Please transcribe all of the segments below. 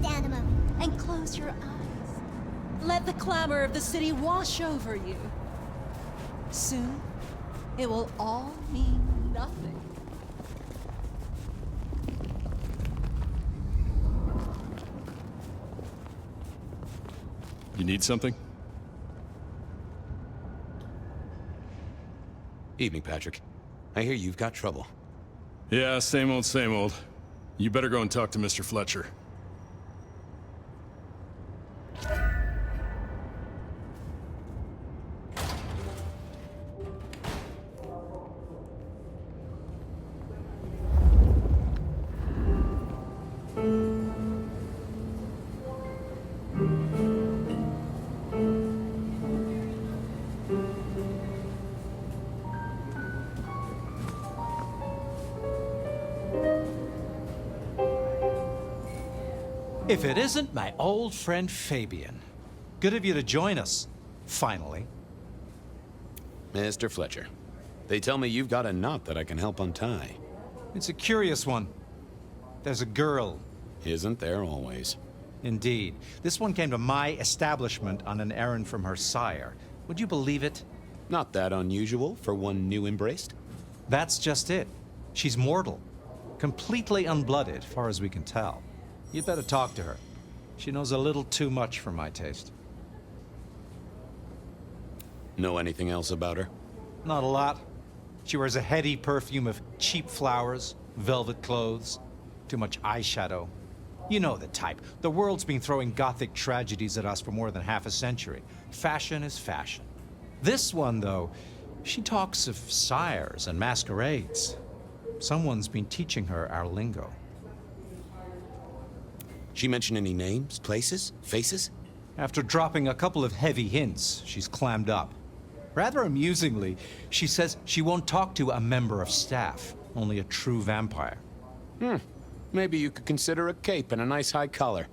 down a moment. And close your eyes. Let the clamor of the city wash over you. Soon, it will all mean nothing. You need something? Evening, Patrick. I hear you've got trouble. Yeah, same old, same old. You better go and talk to Mr. Fletcher. If it isn't my old friend Fabien. Good of you to join us, finally. Mr. Fletcher, they tell me you've got a knot that I can help untie. It's a curious one. There's a girl. Isn't there always? Indeed. This one came to my establishment on an errand from her sire. Would you believe it? Not that unusual for one new embraced. That's just it. She's mortal. Completely unblooded, far as we can tell. You'd better talk to her. She knows a little too much for my taste. Know anything else about her? Not a lot. She wears a heady perfume of cheap flowers, velvet clothes, too much eyeshadow. You know the type. The world's been throwing gothic tragedies at us for more than half a century. Fashion is fashion. This one, though, she talks of sires and masquerades. Someone's been teaching her our lingo. She mention any names, places, faces? After dropping a couple of heavy hints, she's clammed up. Rather amusingly, she says she won't talk to a member of staff, only a true vampire. Maybe you could consider a cape and a nice high collar.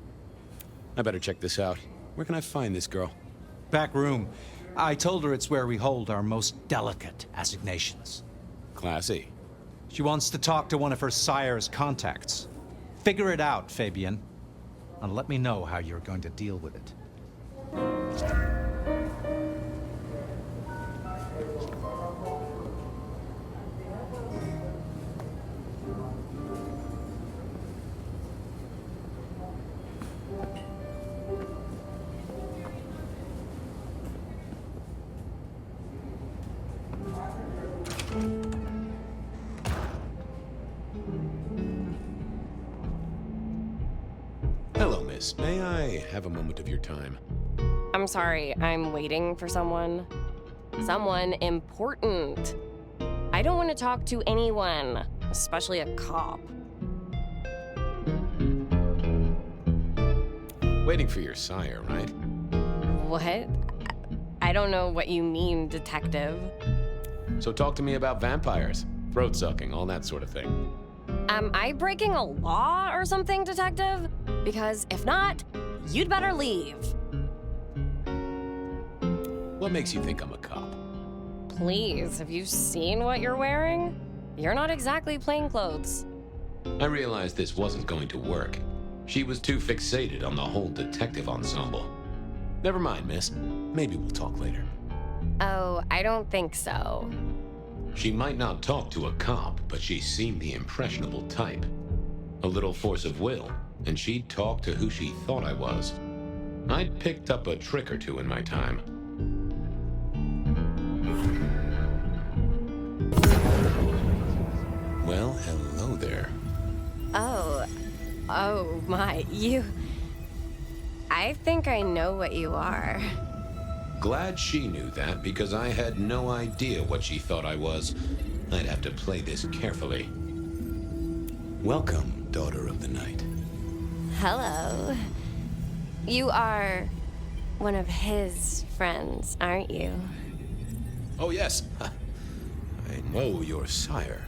I better check this out. Where can I find this girl? Back room. I told her it's where we hold our most delicate assignations. Classy. She wants to talk to one of her sire's contacts. Figure it out, Fabien. And let me know how you're going to deal with it. Hello, miss. May I have a moment of your time? I'm sorry, I'm waiting for someone. Someone important. I don't want to talk to anyone, especially a cop. Waiting for your sire, right? What? I don't know what you mean, detective. So talk to me about vampires, throat sucking, all that sort of thing. Am I breaking a law or something, detective? Because if not, you'd better leave. What makes you think I'm a cop? Please, have you seen what you're wearing? You're not exactly plainclothes. I realized this wasn't going to work. She was too fixated on the whole detective ensemble. Never mind, miss. Maybe we'll talk later. Oh, I don't think so. She might not talk to a cop, but she seemed the impressionable type. A little force of will, and she'd talk to who she thought I was. I'd picked up a trick or two in my time. Well, hello there. Oh my, you... I think I know what you are. Glad she knew that, because I had no idea what she thought I was. I'd have to play this carefully. Welcome, daughter of the night. Hello. You are one of his friends, aren't you? Oh, yes. I know your sire.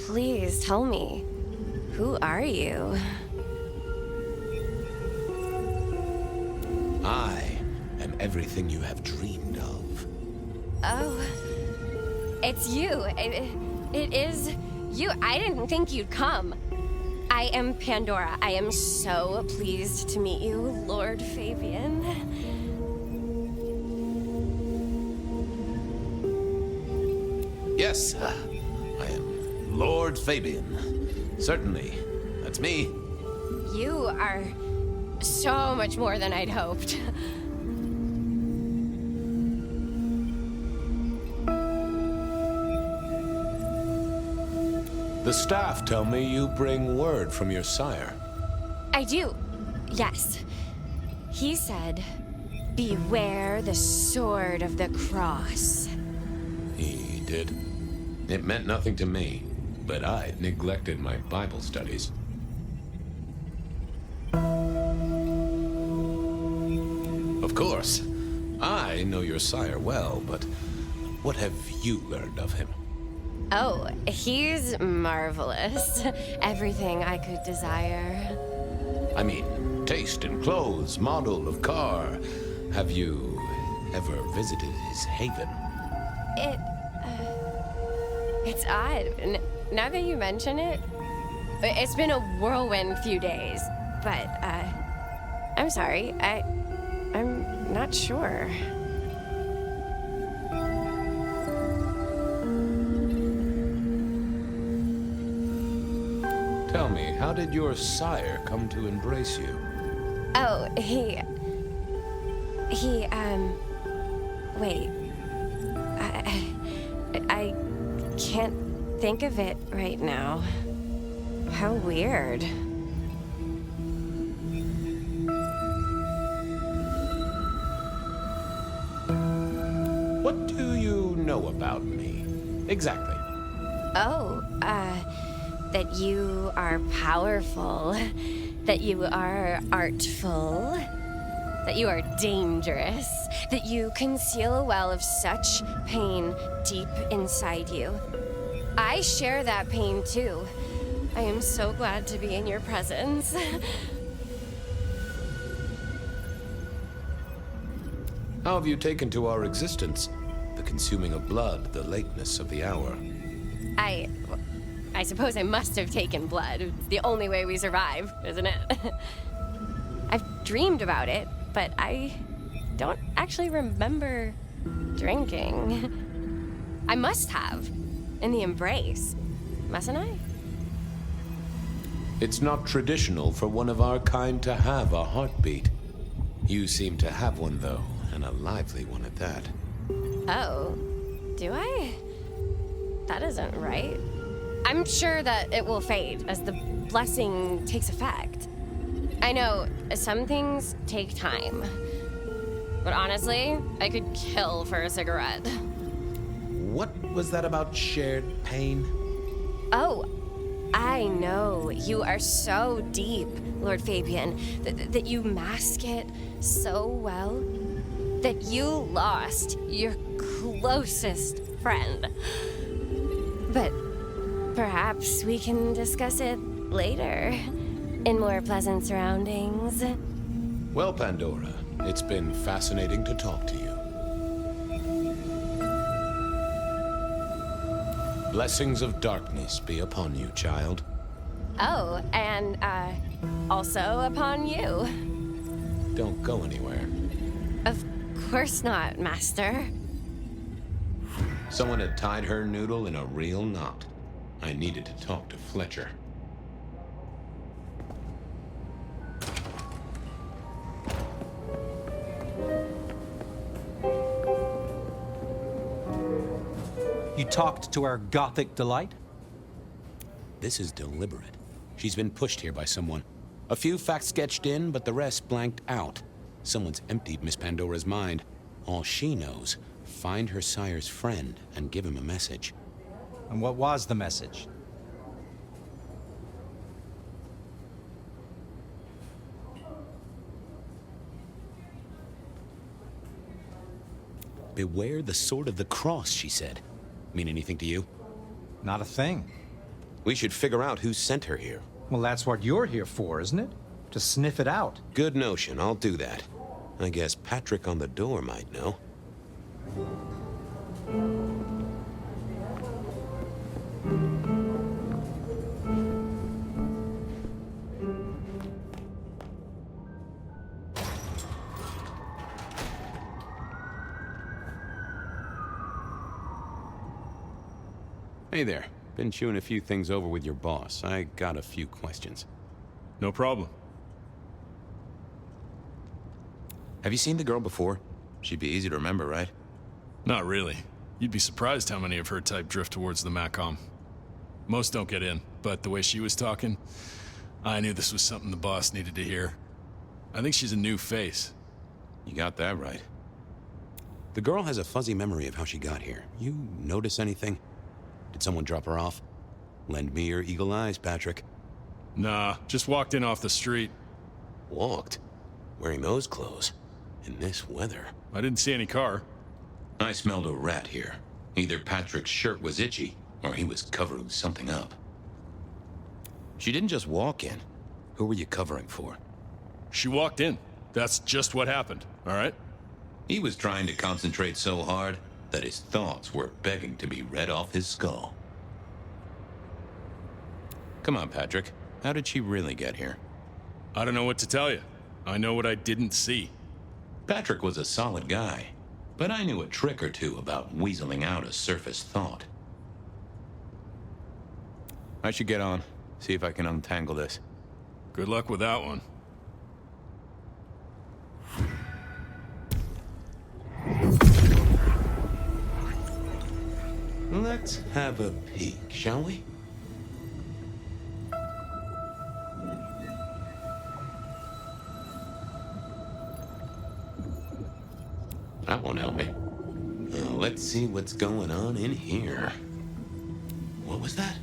Please tell me, who are you? I am everything you have dreamed of. Oh, it's you. It is you. I didn't think you'd come. I am Pandora. I am so pleased to meet you, Lord Fabien. Yes, I am Lord Fabien. Certainly. That's me. You are so much more than I'd hoped. The staff tell me you bring word from your sire. I do, yes. He said, beware the sword of the cross. He did. It meant nothing to me, but I'd neglected my Bible studies. Of course, I know your sire well, but what have you learned of him? Oh, he's marvelous. Everything I could desire. I mean, taste in clothes, model of car. Have you ever visited his haven? It's odd. Now that you mention it, it's been a whirlwind few days. But, I'm sorry. I'm not sure. Tell me, how did your sire come to embrace you? Oh, wait. I can't think of it right now. How weird. What do you know about me? Exactly. Oh, that you are powerful, that you are artful, that you are dangerous, that you conceal a well of such pain deep inside you. I share that pain too. I am so glad to be in your presence. How have you taken to our existence? The consuming of blood, the lateness of the hour. I suppose I must have taken blood. It's the only way we survive, isn't it? I've dreamed about it, but I don't actually remember drinking. I must have. In the embrace. Mustn't I? It's not traditional for one of our kind to have a heartbeat. You seem to have one, though, and a lively one at that. Oh, do I? That isn't right. I'm sure that it will fade as the blessing takes effect. I know some things take time, but honestly, I could kill for a cigarette. What was that about shared pain? Oh, I know. You are so deep, Lord Fabien, that you mask it so well that you lost your closest friend. But perhaps we can discuss it later, in more pleasant surroundings. Well, Pandora, it's been fascinating to talk to you. Blessings of darkness be upon you, child. Oh, and, also upon you. Don't go anywhere. Of course not, Master. Someone had tied her noodle in a real knot. I needed to talk to Fletcher. You talked to our Gothic delight? This is deliberate. She's been pushed here by someone. A few facts sketched in, but the rest blanked out. Someone's emptied Miss Pandora's mind. All she knows, find her sire's friend and give him a message. And what was the message? Beware the sword of the cross, she said. Mean anything to you? Not a thing. We should figure out who sent her here. Well, that's what you're here for, isn't it? To sniff it out. Good notion, I'll do that. I guess Patrick on the door might know. Hey there. Been chewing a few things over with your boss. I got a few questions. No problem. Have you seen the girl before? She'd be easy to remember, right? Not really. You'd be surprised how many of her type drift towards the Makom. Most don't get in, but the way she was talking, I knew this was something the boss needed to hear. I think she's a new face. You got that right. The girl has a fuzzy memory of how she got here. You notice anything? Did someone drop her off? Lend me your eagle eyes, Patrick. Nah, just walked in off the street. Walked? Wearing those clothes? In this weather? I didn't see any car. I smelled a rat here. Either Patrick's shirt was itchy, or he was covering something up. She didn't just walk in. Who were you covering for? She walked in. That's just what happened, all right? He was trying to concentrate so hard that his thoughts were begging to be read off his skull. Come on, Patrick. How did she really get here? I don't know what to tell you. I know what I didn't see. Patrick was a solid guy, but I knew a trick or two about weaseling out a surface thought. I should get on. See if I can untangle this. Good luck with that one. Let's have a peek, shall we? That won't help me. Now, let's see what's going on in here. What was that?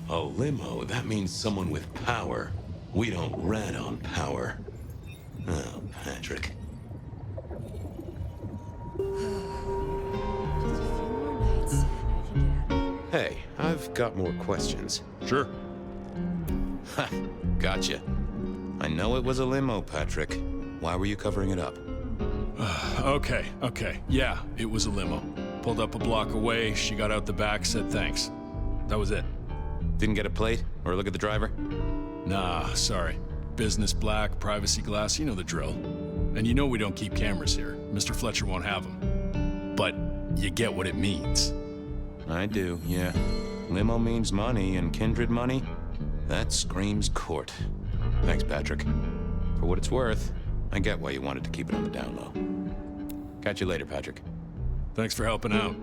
A limo. That means someone with power. We don't rat on power. Oh, Patrick. Hey, I've got more questions. Sure. Ha! Gotcha. I know it was a limo, Patrick. Why were you covering it up? Okay. Yeah, it was a limo. Pulled up a block away, she got out the back, said thanks. That was it. Didn't get a plate or look at the driver? Nah, sorry. Business black, privacy glass, you know the drill. And you know we don't keep cameras here. Mr. Fletcher won't have them. But you get what it means. I do, yeah. Limo means money, and kindred money? That screams court. Thanks, Patrick. For what it's worth, I get why you wanted to keep it on the down low. Catch you later, Patrick. Thanks for helping out.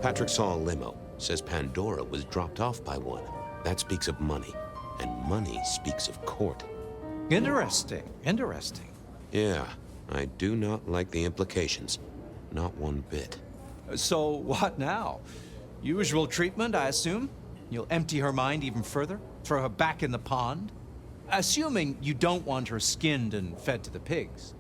Patrick saw a limo. Says Pandora was dropped off by one. That speaks of money. And money speaks of court. Interesting. Yeah, I do not like the implications. Not one bit. So, what now? Usual treatment, I assume? You'll empty her mind even further? Throw her back in the pond? Assuming you don't want her skinned and fed to the pigs.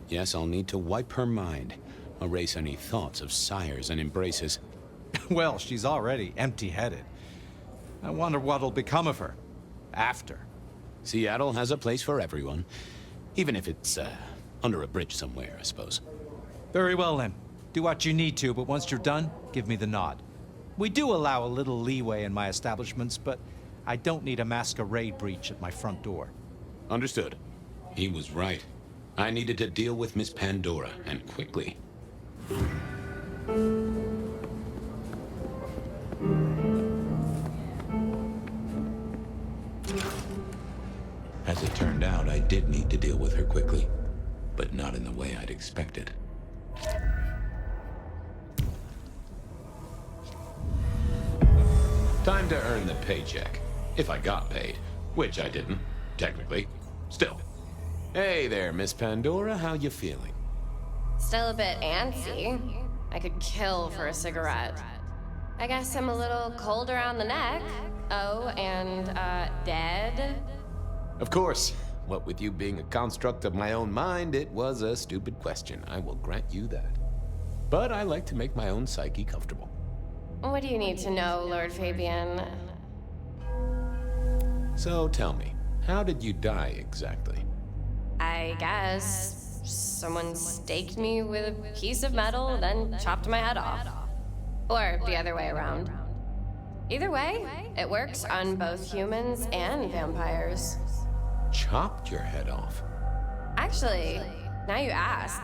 Yes, I'll need to wipe her mind. Erase any thoughts of sires and embraces. Well, she's already empty-headed. I wonder what'll become of her. After. Seattle has a place for everyone. Even if it's, under a bridge somewhere, I suppose. Very well, then. Do what you need to, but once you're done, give me the nod. We do allow a little leeway in my establishments, but I don't need a masquerade breach at my front door. Understood. He was right. I needed to deal with Miss Pandora, and quickly. As it turned out, I did need to deal with her quickly, but not in the way I'd expected. Time to earn the paycheck. If I got paid, which I didn't, technically. Still. Hey there, Miss Pandora, how you feeling? Still a bit antsy. I could kill for a cigarette. I guess I'm a little cold around the neck. Oh, and, dead? Of course. What with you being a construct of my own mind, it was a stupid question. I will grant you that. But I like to make my own psyche comfortable. What do you need to know, Lord Fabien? So tell me, How did you die exactly? I guess someone staked me with a piece of metal, then chopped my head off. Or the other way around. Either way, it works on both humans and vampires. Chopped your head off? Actually, now you ask.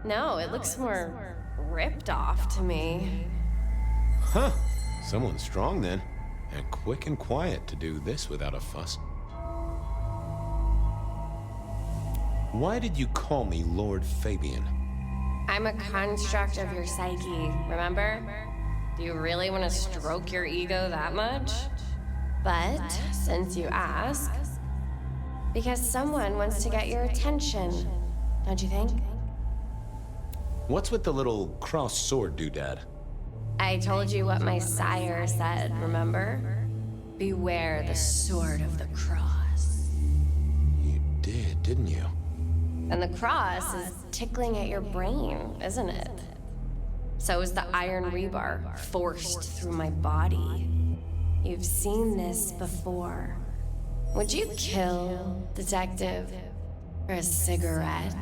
No, it looks more ripped off to me. Huh. Someone's strong then. And quick and quiet to do this without a fuss. Why did you call me Lord Fabien? I'm a construct of your psyche, remember? Do you really want to stroke your ego that much? But, since you ask, because someone wants to get your attention, don't you think? What's with the little cross sword doodad? I told you what my sire said, remember? Beware the sword of the cross. You did, didn't you? And the cross is tickling at your brain, isn't it? So is the iron rebar forced through my body. You've seen this before. Would you kill, detective, for a cigarette?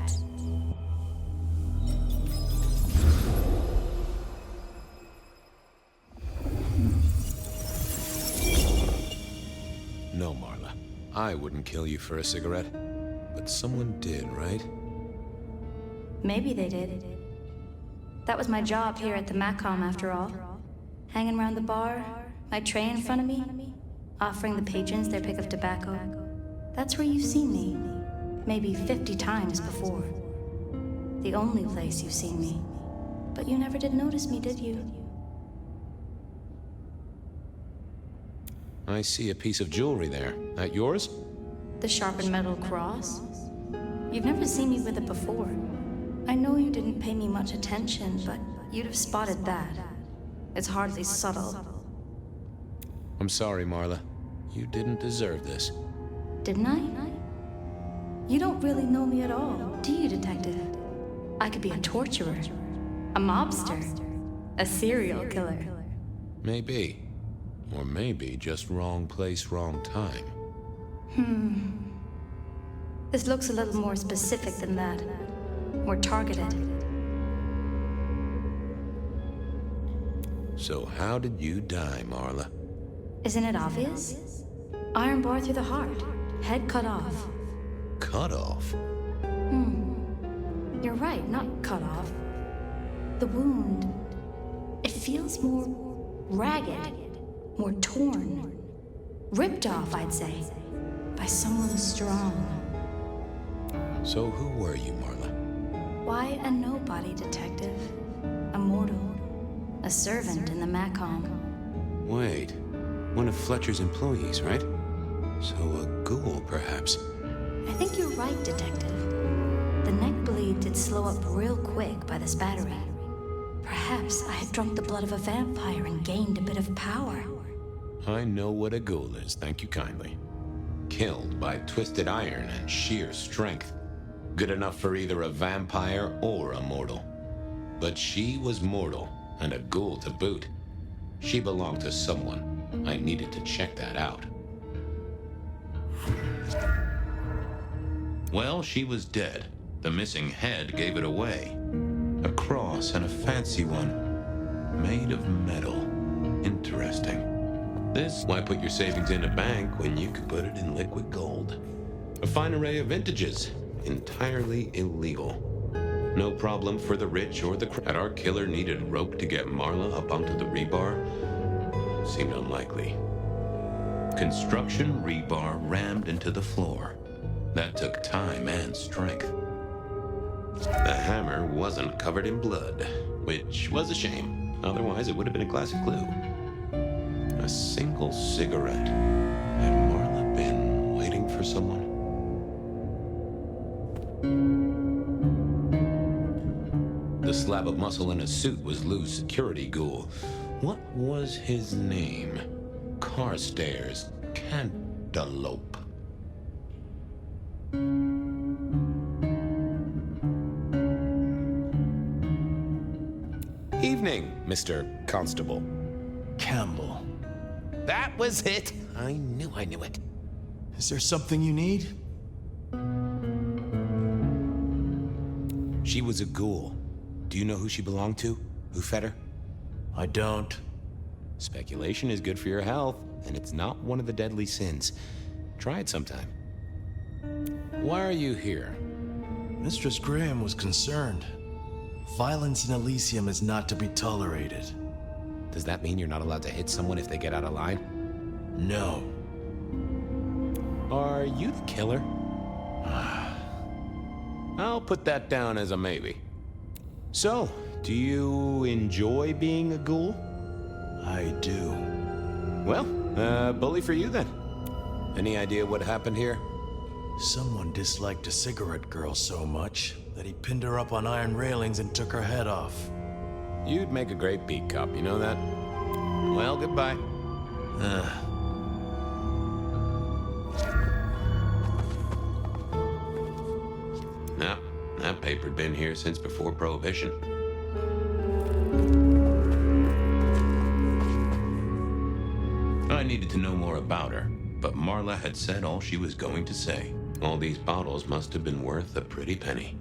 No, Marla. I wouldn't kill you for a cigarette. But someone did, right? Maybe they did. That was my job here at the Makom, after all. Hanging around the bar, my tray in front of me, offering the patrons their pick of tobacco. That's where you've seen me. Maybe 50 times before. The only place you've seen me. But you never did notice me, did you? I see a piece of jewelry there. That yours? The sharpened metal cross? You've never seen me with it before. I know you didn't pay me much attention, but you'd have spotted that. It's hardly subtle. I'm sorry, Marla. You didn't deserve this. Didn't I? You don't really know me at all, do you, detective? I could be a torturer, a mobster, a serial killer. Maybe. Or maybe just wrong place, wrong time. This looks a little more specific than that. More targeted. So how did you die, Marla? Isn't it obvious? Iron bar through the heart. Head cut off. Cut off? You're right, not cut off. The wound, it feels more ragged, more torn. Ripped off, I'd say, by someone strong. So who were you, Marla? Why a nobody, detective? A mortal. A servant in the Makom. Wait, one of Fletcher's employees, right? So a ghoul, perhaps? I think you're right, detective. The neck bleed did slow up real quick by the spattering. Perhaps I had drunk the blood of a vampire and gained a bit of power. I know what a ghoul is, thank you kindly. Killed by twisted iron and sheer strength. Good enough for either a vampire or a mortal. But she was mortal, and a ghoul to boot. She belonged to someone. I needed to check that out. Well, she was dead. The missing head gave it away. A cross, and a fancy one. Made of metal. Interesting. Why put your savings in a bank when you could put it in liquid gold? A fine array of vintages. Entirely illegal. No problem for the rich or the Had our killer needed rope to get Marla up onto the rebar? Seemed unlikely. Construction rebar rammed into the floor. That took time and strength. The hammer wasn't covered in blood, which was a shame. Otherwise, it would have been a classic clue. A single cigarette. Had Marla been waiting for someone? The slab of muscle in his suit was Lou's security ghoul. What was his name? Carstairs Cantaloupe. Evening, Mr. Constable. Campbell. That was it. I knew it. Is there something you need? She was a ghoul. Do you know who she belonged to? Who fed her? I don't. Speculation is good for your health, and it's not one of the deadly sins. Try it sometime. Why are you here? Mistress Graham was concerned. Violence in Elysium is not to be tolerated. Does that mean you're not allowed to hit someone if they get out of line? No. Are you the killer? I'll put that down as a maybe. So, do you enjoy being a ghoul? I do. Well, bully for you then. Any idea what happened here? Someone disliked a cigarette girl so much that he pinned her up on iron railings and took her head off. You'd make a great beat cop, you know that? Well, goodbye. Nah, that paper'd been here since before Prohibition. I needed to know more about her, but Marla had said all she was going to say. All these bottles must have been worth a pretty penny.